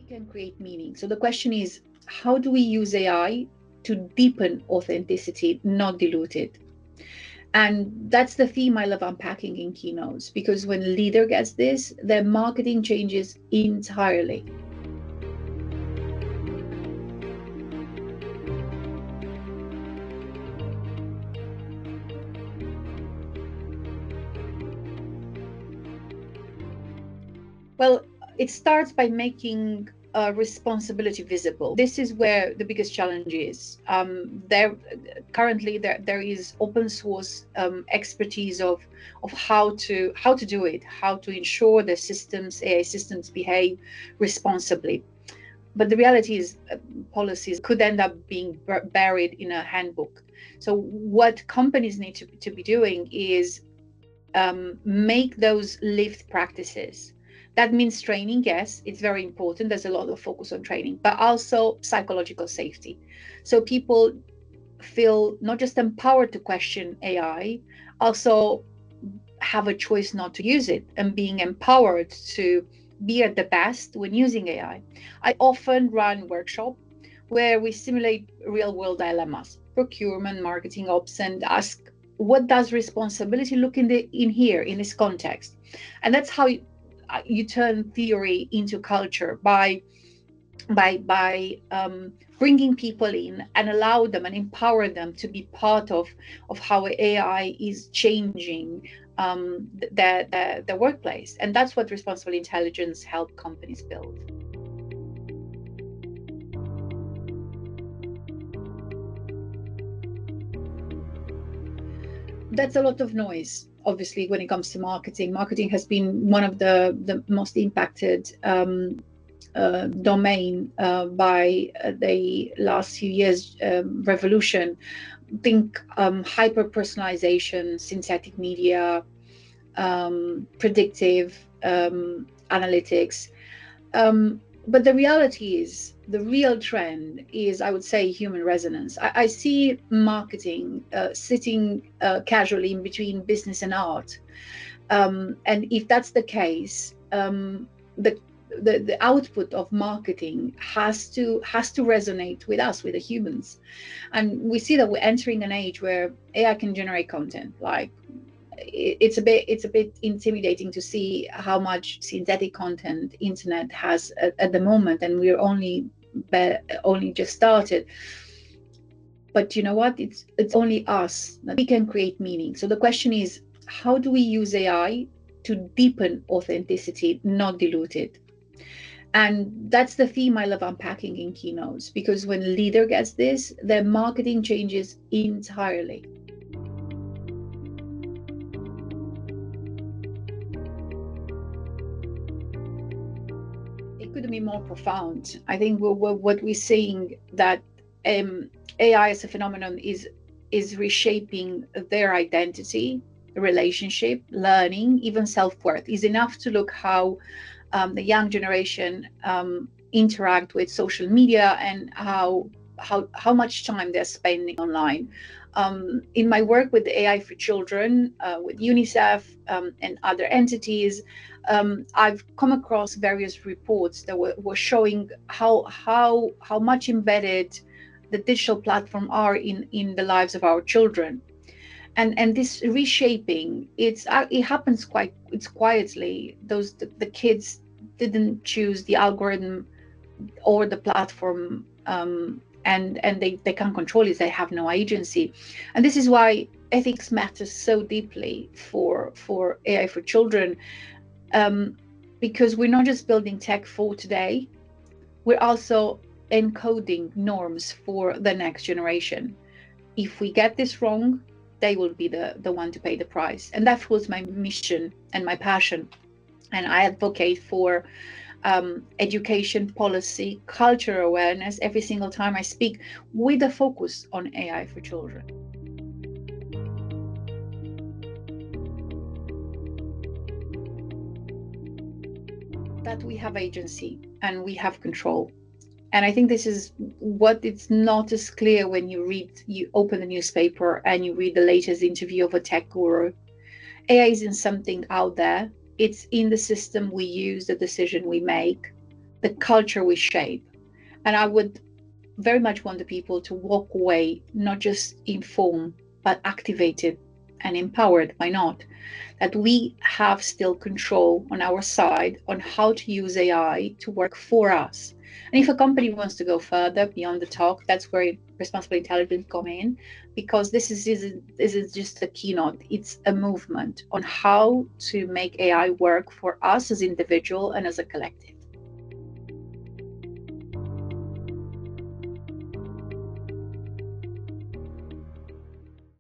Can create meaning. So the question is, how do we use AI to deepen authenticity, not dilute it? And that's the theme I love unpacking in keynotes, because when leader gets this, their marketing changes entirely. Well, it starts by making responsibility visible. This is where the biggest challenge is. There is open source expertise of how to do it, how to ensure the systems, AI systems, behave responsibly. But the reality is, policies could end up being buried in a handbook. So what companies need to be doing is make those lived practices. That means training, yes, it's very important. There's a lot of focus on training, but also psychological safety. So people feel not just empowered to question AI, also have a choice not to use it, and being empowered to be at the best when using AI. I often run workshops where we simulate real world dilemmas, procurement, marketing, ops, and ask, what does responsibility look in here in this context? And that's how you turn theory into culture, by bringing people in and allow them and empower them to be part of how AI is changing the workplace. And that's what responsible intelligence help companies build. That's a lot of noise, obviously, when it comes to marketing. Marketing has been one of the most impacted domain by the last few years revolution. Think hyper personalization, synthetic media, predictive analytics. But the reality is, the real trend is, I would say, human resonance. I see marketing sitting casually in between business and art. And if that's the case, the output of marketing has to resonate with us, with the humans. And we see that we're entering an age where AI can generate content. Like, it's a bit intimidating to see how much synthetic content internet has at the moment, and we're only just started. But you know what? It's only us that we can create meaning. So the question is, how do we use AI to deepen authenticity, not dilute it? And that's the theme I love unpacking in keynotes, because when leader gets this, their marketing changes entirely. It couldn't be more profound. I think what we're seeing, that AI as a phenomenon is reshaping their identity, relationship, learning, even self-worth. Is enough to look how the young generation interact with social media, and how much time they're spending online. In my work with AI for children, with UNICEF and other entities, I've come across various reports that were showing how much embedded the digital platform are in the lives of our children. And this reshaping, it happens quietly. The kids didn't choose the algorithm or the platform, and they can't control it. They have no agency. And this is why ethics matters so deeply for AI for children, because we're not just building tech for today, we're also encoding norms for the next generation. If we get this wrong, they will be the one to pay the price. And that was my mission and my passion. And I advocate for education policy, cultural awareness every single time I speak, with a focus on AI for children. That we have agency and we have control. And I think this is what it's not as clear when you open the newspaper and you read the latest interview of a tech guru. AI isn't something out there. It's in the system we use, the decision we make, the culture we shape. And I would very much want the people to walk away not just informed, but activated and empowered. Why not? That we have still control on our side on how to use AI to work for us. And if a company wants to go further beyond the talk, that's where responsible intelligence come in, because this is just a keynote. It's a movement on how to make AI work for us as individual and as a collective.